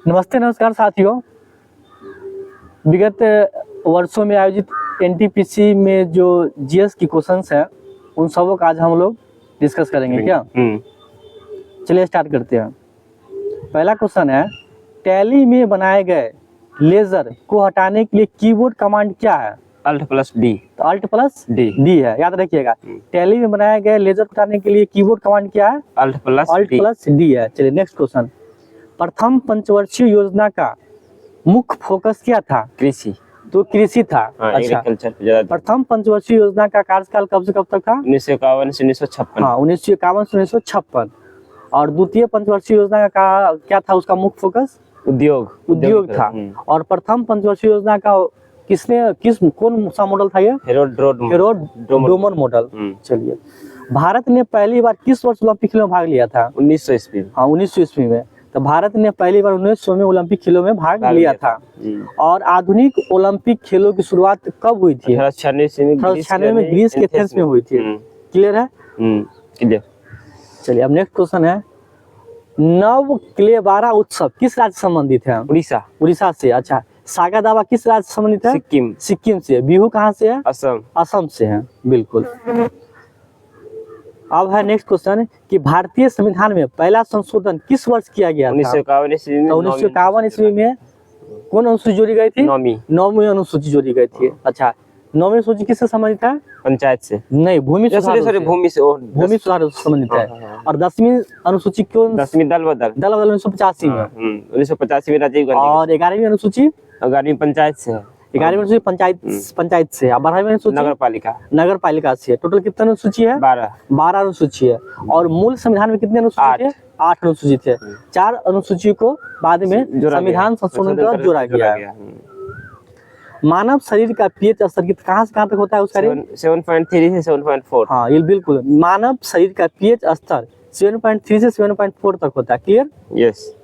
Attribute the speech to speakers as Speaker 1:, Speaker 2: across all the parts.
Speaker 1: नमस्ते नमस्कार साथियों। विगत वर्षों में आयोजित एनटीपीसी में जो जीएस की क्वेश्चंस हैं उन सबों का आज हम लोग डिस्कस करेंगे। क्या चलिए स्टार्ट करते हैं। पहला क्वेश्चन है, टैली में बनाए गए लेजर को हटाने के लिए कीबोर्ड कमांड क्या है?
Speaker 2: Alt plus D.
Speaker 1: तो अल्ट प्लस डी है, याद रखिएगा। टैली में बनाए गए लेजर को हटाने के लिए कीबोर्ड कमांड क्या है?
Speaker 2: अल्ट प्लस
Speaker 1: डी है। चलिए नेक्स्ट क्वेश्चन, प्रथम पंचवर्षीय योजना का मुख्य फोकस क्या था?
Speaker 2: कृषि।
Speaker 1: तो कृषि था। अच्छा, प्रथम पंचवर्षीय योजना का कार्यकाल कब से कब तक था?
Speaker 2: 1951 से 1956।
Speaker 1: हाँ, 1951 से 1956। और द्वितीय पंचवर्षीय योजना का क्या था? उसका मुख्य फोकस उद्योग था। और प्रथम पंचवर्षीय योजना का कौन सा मॉडल था? ये हेरोड-डोमर मॉडल। चलिए, भारत ने पहली बार किस वर्ष ओलंपिक खेलों में भाग लिया था?
Speaker 2: 1900 ईस्वी।
Speaker 1: हाँ, 1900 ईस्वी में। तो भारत ने पहली बार 1900 में ओलंपिक खेलों में भाग लिया था। और आधुनिक ओलंपिक खेलों की शुरुआत कब हुई थी? 1896 में ग्रीस के एथेंस में हुई थी। क्लियर है?
Speaker 2: क्लियर।
Speaker 1: चलिए, अब नेक्स्ट क्वेश्चन है, नव क्लेबारा उत्सव किस राज्य से संबंधित है? उड़ीसा से। अच्छा, सागा दावा किस राज्य से संबंधित है? सिक्किम से। बिहू कहाँ से है? असम से है। बिल्कुल। अब है नेक्स्ट क्वेश्चन कि भारतीय संविधान में पहला संशोधन किस वर्ष किया गया था? 1951 ईस्वी में कौन अनुसूची जोड़ी गई थी? नौवीं अनुसूची जोड़ी गई थी। अच्छा, नौवीं अनुसूची किससे संबंधित है?
Speaker 2: पंचायत से।
Speaker 1: नहीं, भूमि सुधार से संबंधित है। और 10वीं अनुसूची क्यों?
Speaker 2: 10वीं दल बदल
Speaker 1: 1985 में।
Speaker 2: 1985 में राजीव गांधी।
Speaker 1: और 11वीं अनुसूची?
Speaker 2: 11वीं पंचायत से है।
Speaker 1: 11वीं अनुसूची पंचायत से। 12वीं अनुसूची नगर पालिका से। टोटल कितने अनुसूची है? 12 अनुसूची है। और मूल संविधान में कितने अनुसूची थे? 8 अनुसूची थे। 4 अनुसूची को बाद में संविधान संशोधन के बाद जोड़ा गया। मानव शरीर का पीएच स्तर कहाँ से कहाँ तक होता है? उसका
Speaker 2: 7.3 से 7.4।
Speaker 1: हाँ, ये बिल्कुल। मानव शरीर का पीएच स्तर 7.3 से 7.4 तक होता है। Clear?
Speaker 2: Yes.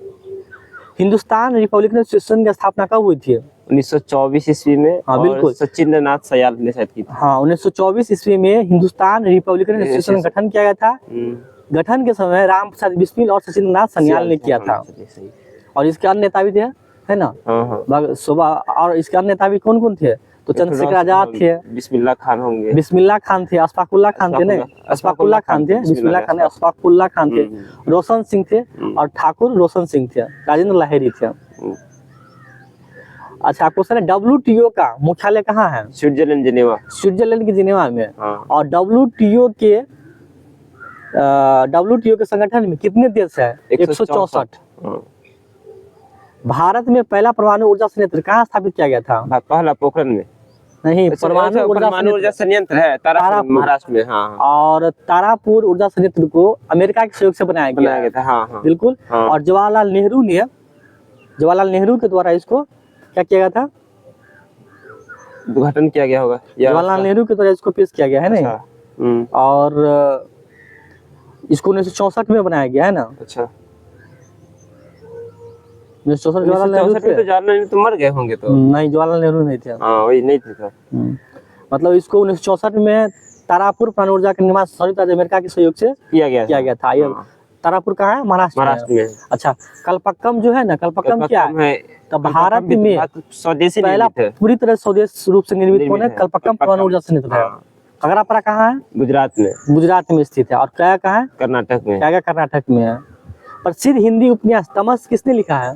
Speaker 1: Hindustan Republican association की स्थापना कब हुई थी?
Speaker 2: 1924 ईस्वी में।
Speaker 1: हाँ, बिल्कुल।
Speaker 2: सचिंद्रनाथ सयाल ने शायद की थी।
Speaker 1: हाँ, 1924 ईस्वी में हिंदुस्तान रिपब्लिकन एसोसिएशन का गठन किया गया था। गठन के समय राम प्रसाद बिस्मिल और सचिंद्रनाथ सन्याल ने किया था। और इसके अन्य नेता भी थे, है ना? और इसके अन्य नेता भी कौन कौन थे? तो चंद्रशेखर आजाद थे,
Speaker 2: बिस्मिल्लाह खान होंगे,
Speaker 1: अशफाकुल्लाह खान थे, अशफाकुल्लाह खान थे, रोशन सिंह थे और ठाकुर रोशन सिंह थे, राजेंद्र लाहिड़ी थे। अच्छा, क्वेश्चन है, WTO का मुख्यालय कहाँ है? स्विट्जरलैंड की जिनेवा में। और WTO के संगठन में कितने देश है? 164। भारत में पहला परमाणु ऊर्जा संयंत्र कहाँ स्थापित किया गया था?
Speaker 2: पहला पोखरण में।
Speaker 1: नहीं, परमाणु ऊर्जा
Speaker 2: संयंत्र है तारापुर, महाराष्ट्र में। हाँ।
Speaker 1: और तारापुर ऊर्जा संयंत्र को अमेरिका के सहयोग से बनाया गया था।
Speaker 2: हाँ।
Speaker 1: बिल्कुल। और जवाहरलाल नेहरू के द्वारा इसको क्या किया गया था?
Speaker 2: उद्घाटन किया गया होगा।
Speaker 1: जवाहरलाल नेहरू के द्वारा इसको पेश किया गया है ना। और इसको 1964 में बनाया गया है ना।
Speaker 2: अच्छा,
Speaker 1: 1964
Speaker 2: नेहरू तो मर गए होंगे तो।
Speaker 1: नहीं, जवाहरलाल नेहरू नहीं थे।
Speaker 2: वही नहीं थे।
Speaker 1: मतलब इसको 1964 में तारापुर परमाणु ऊर्जा के निर्माण संयुक्त राज्य अमेरिका के सहयोग से किया गया था। ये तारापुर कहाँ है? महाराष्ट्र में। अच्छा, कल्पक्कम जो है ना, कल्पक्कम क्या है? तो भारत में
Speaker 2: स्वदेशी
Speaker 1: पहला पूरी तरह स्वदेशी रूप से निर्मित कौन है? कल्पक्कम परमाणु ऊर्जा संयंत्र है। खगरापड़ा कहाँ है? गुजरात में स्थित है। और क्या कहाँ है? कर्नाटक में है। प्रसिद्ध हिंदी उपन्यास तमस किसने लिखा है?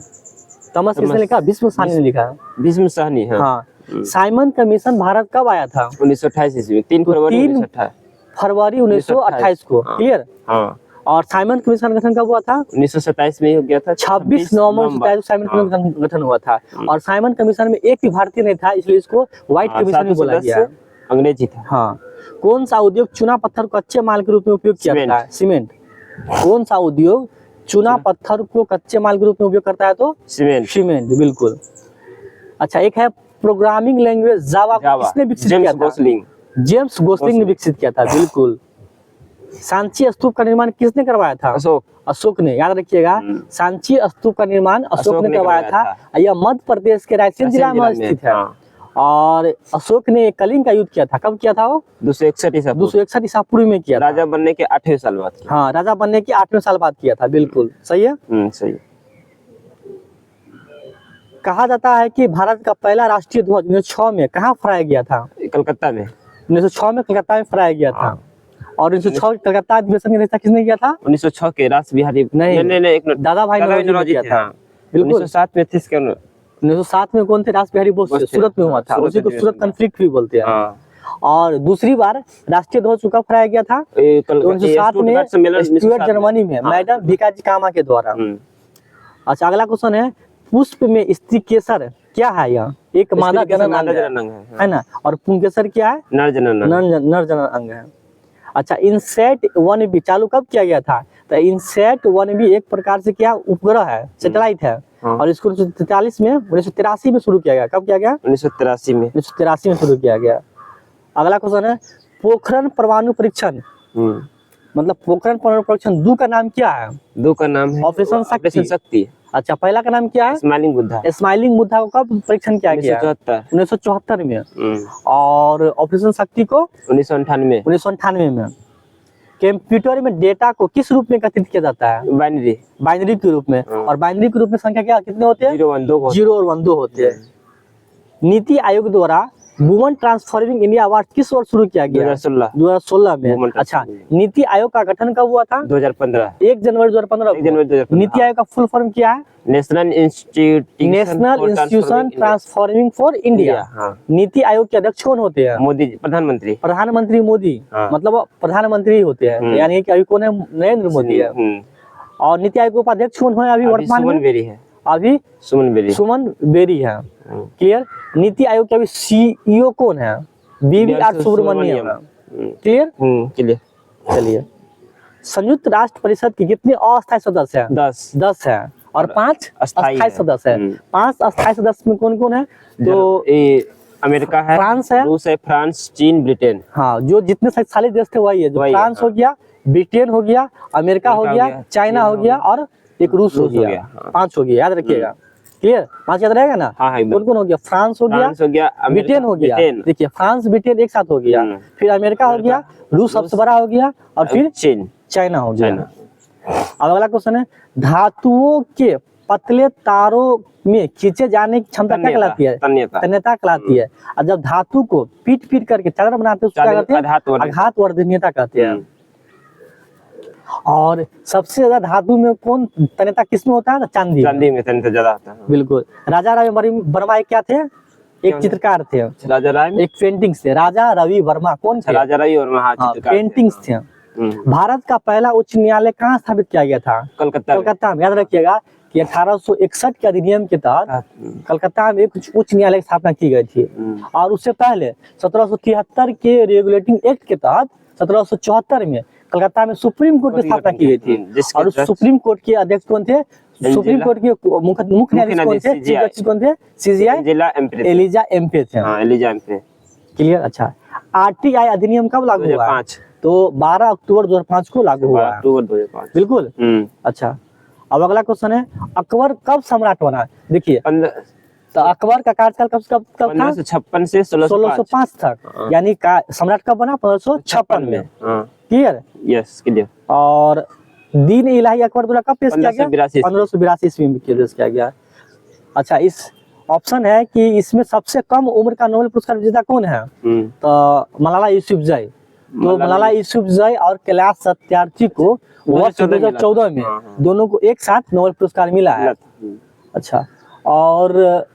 Speaker 1: किसने लिखा? भीष्म साहनी ने लिखा है।
Speaker 2: भीष्म साहनी।
Speaker 1: हाँ। साइमन कमीशन भारत कब आया था?
Speaker 2: 1928 ईस्वी में। 3
Speaker 1: फरवरी 1928 को। क्लियर?
Speaker 2: हाँ।
Speaker 1: और साइमन कमीशन गठन कब हुआ था?
Speaker 2: 1927 में हो गया था।
Speaker 1: 26 नवंबर 27 को साइमन कमीशन गठन हुआ था। और साइमन कमीशन में एक भी भारतीय नहीं था, इसलिए इसको व्हाइट कमीशन भी बोला गया।
Speaker 2: अंग्रेजी था।
Speaker 1: हाँ। कौन सा उद्योग चूना पत्थर को कच्चे माल के रूप में उपयोग किया जाता है? सीमेंट। कौन सा उद्योग चूना पत्थर को कच्चे माल के रूप में उपयोग करता है? तो सीमेंट। बिल्कुल। अच्छा, एक है प्रोग्रामिंग लैंग्वेज जावा, किसने विकसित किया था? जेम्स गोसलिंग ने विकसित किया था। बिल्कुल। सांची स्तूप का निर्माण किसने करवाया था? अशोक ने। याद रखिएगा, सांची स्तूप का निर्माण अशोक ने करवाया था। यह मध्य प्रदेश के रायसेन जिला में स्थित है। और अशोक ने कलिंग का युद्ध किया था। कब किया था वो? 261 ईसा पूर्व में किया था।
Speaker 2: राजा बनने के 8वें साल बाद।
Speaker 1: हाँ, राजा बनने के 8वें साल बाद किया था। बिल्कुल सही है।
Speaker 2: सही।
Speaker 1: कहा जाता है कि भारत का पहला राष्ट्रीय ध्वज 1906 में कहाँ फहराया गया था?
Speaker 2: कलकत्ता में।
Speaker 1: 1906 में कलकत्ता में फहराया गया था। और 1906 कलकत्ता अधिवेशन की अध्यक्षता किसने किया था?
Speaker 2: 1906 के रास बिहारी
Speaker 1: नहीं,
Speaker 2: एक मिनट,
Speaker 1: दादा भाई नौरोजी ने किया था। बिल्कुल।
Speaker 2: 1907 में थे इसके
Speaker 1: 1907 में कौन थे? रास बिहारी बोस थे, सूरत में हुआ था, उसी को सूरत कॉन्फ्लिक्ट भी बोलते हैं।
Speaker 2: हाँ।
Speaker 1: और दूसरी बार राष्ट्रीय ध्वज कब फहराया गया था? 1907 में स्टुअर्ट जर्मनी में मैडम भिकाजी कामा के द्वारा। अच्छा, अगला क्वेश्चन है, पुष्प में स्त्री केसर क्या है? यह एक मादा जनन अंग है ना, और पुंकेसर क्या है? नर जनन अंग है। अच्छा, इनसेट 1B चालू कब किया गया था? तो इनसेट 1B एक प्रकार से क्या उपग्रह है, सैटेलाइट है। और इसको 1983 में शुरू किया गया। कब किया गया? 1983 में शुरू किया गया। अगला क्वेश्चन है, पोखरण परमाणु परीक्षण, मतलब पोखरण परमाणु परीक्षण 2 का नाम क्या है?
Speaker 2: 2 का नाम है
Speaker 1: ऑपरेशन शक्ति। अच्छा, पहला का नाम क्या है?
Speaker 2: स्माइलिंग बुद्धा।
Speaker 1: स्माइलिंग बुद्धा को कब परीक्षण किया गया? 1974 में। और ऑपरेशन शक्ति को 1998 में। कंप्यूटर में डेटा को किस रूप में एकत्रित किया जाता है? बाइनरी के रूप में। और बाइनरी के रूप में संख्या क्या कितने होते हैं? 0 और 1 2 होते हैं। नीति आयोग द्वारा वुमन ट्रांसफॉर्मिंग इंडिया अवार्ड किस वर्ष शुरू किया गया? 2016 में। अच्छा, नीति आयोग का गठन कब हुआ था?
Speaker 2: 2015।
Speaker 1: 1 जनवरी 2015। नीति आयोग का फुल फॉर्म क्या है?
Speaker 2: National
Speaker 1: institution transforming for India. NITI Aayog के अध्यक्ष कौन होते हैं?
Speaker 2: मोदी जी, प्रधानमंत्री
Speaker 1: मोदी। मतलब प्रधानमंत्री होते हैं, यानी कि अभी कौन है? नरेंद्र मोदी है। और नीति आयोग के उपाध्यक्ष कौन है अभी वर्तमान में? अभी सुमन बेरी है। क्लियर। नीति आयोग के अभी सीईओ कौन है? BVR सुब्रमण्यम। क्लियर। चलिए, संयुक्त राष्ट्र परिषद की कितने अस्थायी सदस्य हैं? 10 है। और 5 अस्थायी सदस्य है। 5 अस्थायी सदस्य में कौन कौन है? तो
Speaker 2: अमेरिका है,
Speaker 1: फ्रांस है,
Speaker 2: रूस है, फ्रांस, चीन, ब्रिटेन।
Speaker 1: हाँ, जो जितने शक्तिशाली देश थे वही है। जो फ्रांस हो गया, ब्रिटेन हो गया, अमेरिका हो गया, चाइना हो गया और एक रूस हो गया। 5 हो गया, याद रखिएगा। क्लियर। 5 याद रहेगा ना? कौन कौन हो गया? फ्रांस हो गया, ब्रिटेन हो गया। देखिए, फ्रांस ब्रिटेन एक साथ हो गया। फिर अमेरिका हो गया, रूस सबसे बड़ा हो गया, और फिर चाइना हो गया। अब अगला क्वेश्चन है, धातुओं के पतले तारों में खींचे जाने की क्षमता क्या कहलाती है? तन्यता कहलाती है। और जब धातु को पीट करके चादर बनाते हैं उसको क्या कहते हैं? आघात वर्धनीयता कहते हैं। और सबसे ज्यादा धातु में कौन तन्यता किसमें होता है? चांदी में तन्यता ज्यादा होता है। बिल्कुल। राजा रवि वर्मा क्या थे? एक चित्रकार थे। राजा रवि, एक पेंटिंग्स थे। राजा रवि वर्मा कौन थे? राजा रवि वर्मा पेंटिंग्स थे। भारत का पहला उच्च न्यायालय कहाँ स्थापित किया गया था? कलकत्ता में। याद रखिएगा कि 1861 के अधिनियम के तहत कलकत्ता में एक उच्च न्यायालय की स्थापना की गई थी। और उससे पहले 1773 के रेगुलेटिंग एक्ट के तहत 1774 में कलकत्ता में सुप्रीम कोर्ट की स्थापना की गई थी। और उस सुप्रीम कोर्ट के अध्यक्ष कौन थे? सुप्रीम कोर्ट के मुख्य न्यायाधीश कौन थे? CJI एलिजा एम्पे थे। क्लियर। अच्छा, RTI अधिनियम कब लागू हुआ? तो 12 अक्टूबर 2005 को लागू हुआ। बिल्कुल। अच्छा, अब अगला क्वेश्चन है, अकबर कब सम्राट बना? देखिए, तो अकबर का कार्यकाल कब था? 1556 से 1605 तक। यानी सम्राट कब बना? 1556 में। क्लियर। Yes, clear. और दीन इलाही अकबर द्वारा कब पेश किया गया? 1582 ईस्वी में पेश किया गया। अच्छा, इस ऑप्शन है कि इसमें सबसे कम उम्र का नोबेल पुरस्कार विजेता कौन है? तो मलाला यूसुफजई। तो मलाला यूसुफजई और कैलाश सत्यार्थी को वर्ष 2014 में दोनों को एक साथ नोबेल पुरस्कार मिला है। अच्छा, और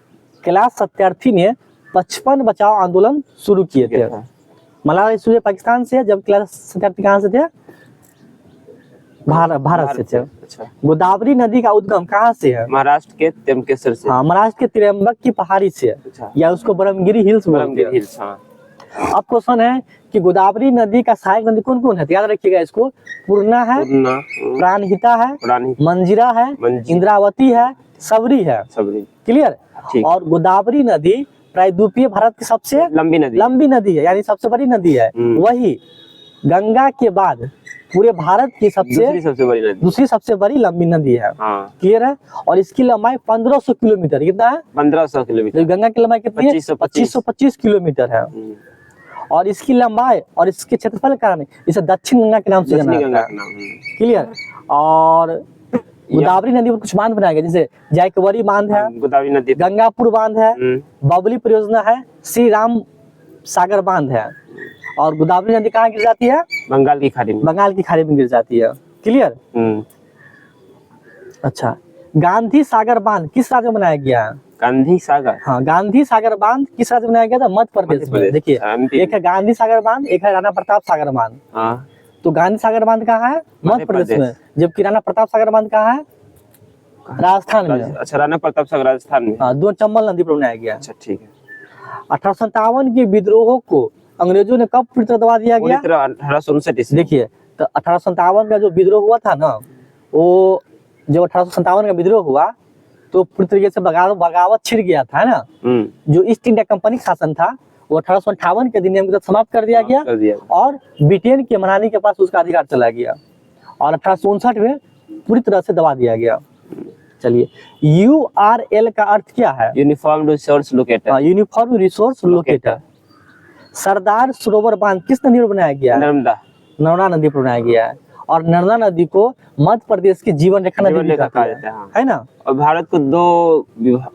Speaker 1: कैलाश सत्यार्थी ने 55 बचाओ आंदोलन शुरू किए थे। मलाला यूसुफजई पाकिस्तान से, जब कैलाश सत्यार्थी कहाँ से थे? भारत से थे। गोदावरी नदी का उद्गम कहाँ से है? महाराष्ट्र के त्र्यंबकेश्वर से। हाँ, महाराष्ट्र के त्र्यंबक की पहाड़ी से। या उसको ब्रह्मगिरी हिल्स बोलते हैं। अब क्वेश्चन है कि गोदावरी नदी का सहायक नदी कौन कौन है? याद रखिएगा इसको। पूर्णा है, प्राणहिता है, मंजिरा है, इंद्रावती है, सबरी है। क्लियर। और गोदावरी नदी प्रायद्वीपीय भारत की सबसे लंबी नदी है, यानी सबसे बड़ी नदी है। वही गंगा के बाद पूरे भारत की दूसरी सबसे बड़ी लंबी नदी है। क्लियर है। और इसकी लंबाई 1500 किलोमीटर। कितना है? 1500 किलोमीटर। गंगा की लंबाई कितनी है? 2525 किलोमीटर है। और इसकी लंबाई और इसके क्षेत्रफल के कारण इसे दक्षिण गंगा के नाम से जाना जाता है। क्लियर। और गोदावरी नदी पर कुछ बांध बनाया गया, जैसे जायकवाड़ी बांध है,
Speaker 2: गोदावरी नदी पर।
Speaker 1: गंगापुर बांध है, बबली परियोजना है, श्री राम सागर बांध है। और गोदावरी नदी कहाँ गिर जाती है?
Speaker 2: बंगाल की खाड़ी में।
Speaker 1: बंगाल की खाड़ी में गिर जाती है। क्लियर? अच्छा, गांधी सागर बांध किस राज्य में बनाया गया है?
Speaker 2: गांधी सागर,
Speaker 1: हाँ, गांधी सागर बांध किस राज्य में बनाया गया था? मध्य प्रदेश में। देखिए, एक है गांधी सागर बांध, एक है राणा प्रताप सागर बांध।
Speaker 2: हाँ,
Speaker 1: तो गांधी सागर बांध कहाँ है? मध्य प्रदेश में। जबकि राणा प्रताप सागर बांध कहाँ है? राजस्थान में।
Speaker 2: अच्छा, राणा प्रताप सागर राजस्थान में।
Speaker 1: हाँ, दो चंबल नदी पर बनाया गया।
Speaker 2: अच्छा, ठीक है।
Speaker 1: 1857 के विद्रोह को अंग्रेजों ने कब पूरी तरह दबा दिया गया?
Speaker 2: 1859 ईस्वी।
Speaker 1: देखिए, तो 1857 का जो विद्रोह हुआ था ना, वो जब 1857 का विद्रोह हुआ तो पूरी तरीके से बगावत छिड़ गया था, है ना। जो ईस्ट इंडिया कंपनी शासन था वो 1858 के अधिनियम के तहत समाप्त कर दिया गया और ब्रिटेन के महारानी के पास उसका अधिकार चला गया और 1859 में पूरी तरह से दबा दिया गया। चलिए, URL का अर्थ क्या है?
Speaker 2: Uniform resource locator.
Speaker 1: Uniform resource locator. Sardar Sarovar बांध किस नदी पर बनाया गया? नर्मदा नदी पर बनाया गया है। और नर्मदा नदी को मध्य प्रदेश की जीवन रेखा नदी भी कहा जाता है ना।
Speaker 2: और भारत को दो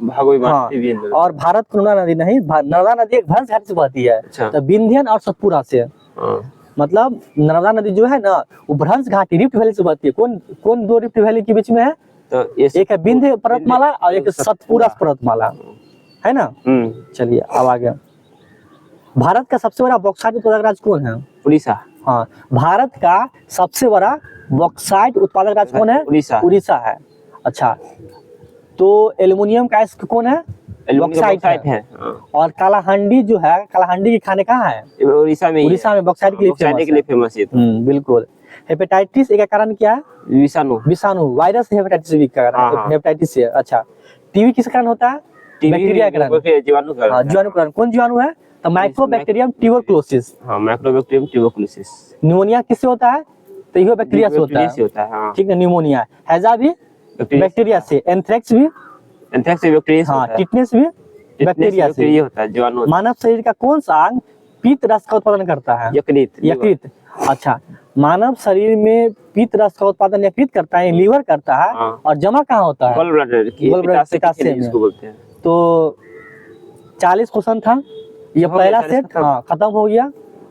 Speaker 2: भागों में बांटती भी है।
Speaker 1: और भारत को नर्मदा नदी नहीं, नर्मदा नदी एक भ्रंश घाटी से बहती है।
Speaker 2: अच्छा।
Speaker 1: तो विंध्यन और सतपुरा से। मतलब नर्मदा नदी जो है ना, वो भ्रंश घाटी रिफ्ट वैली से बहती है। कौन दो रिफ्ट वैली के बीच में है? तो एक है विंध्य पर्वतमाला और एक सतपुरा पर्वतमाला, है ना। चलिए, अब आगे। भारत का सबसे बड़ा बॉक्साइट उत्पादक राज्य कौन है?
Speaker 2: उड़ीसा।
Speaker 1: हाँ, भारत का सबसे बड़ा बॉक्साइट उत्पादक राज्य कौन है? उड़ीसा है। अच्छा, तो एल्युमिनियम का अयस्क कौन है? बॉक्साइट है। और कालाहांडी जो है, कालाहांडी के खाने कहाँ है?
Speaker 2: उड़ीसा में।
Speaker 1: उड़ीसा में बॉक्साइट के लिए फेमस है। बिल्कुल। हेपेटाइटिस ए का कारण क्या है? विषाणु वायरस हेपेटाइटिस बी का कारण, हेपेटाइटिस से। अच्छा, टीबी किस कारण होता है? बैक्टीरिया के कारण, जीवाणु के कारण। कौन जीवाणु है? तो mycobacterium tuberculosis.
Speaker 2: Mycobacterium tuberculosis.
Speaker 1: Pneumonia किससे होता है? तो यह बैक्टीरिया से होता है। ठीक है, निमोनिया। हैजा भी बैक्टीरिया से। एंथ्रेक्स भी बैक्टीरिया से। हाँ, टिटनेस भी बैक्टीरिया से
Speaker 2: होता है, जीवाणु।
Speaker 1: मानव शरीर का कौन सा अंग पीत रस का उत्पादन करता है? यकृत। अच्छा, मानव शरीर में पीत रस का उत्पादन यकृत करता है, लीवर करता है। और जमा कहाँ होता है? पित्ताशय में। तो 40 क्वेश्चन था, ये पहला सेट खत्म हो गया।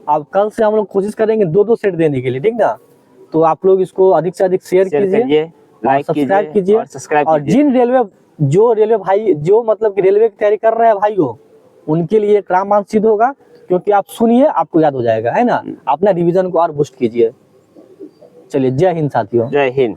Speaker 1: अब कल से हम लोग कोशिश करेंगे 2-2 सेट देने के लिए, ठीक ना। तो आप लोग इसको अधिक से अधिक शेयर कीजिए, लाइक सब्सक्राइब कीजिए। और जिन रेलवे भाई जो मतलब कि रेलवे की तैयारी कर रहे हैं भाइयों, उनके लिए एक रामबाण सिद्ध होगा, क्योंकि आप सुनिए आपको याद हो जाएगा, है ना। अपना रिवीजन को और बूस्ट कीजिए। चलिए, जय हिंद साथियों।
Speaker 2: जय हिंद।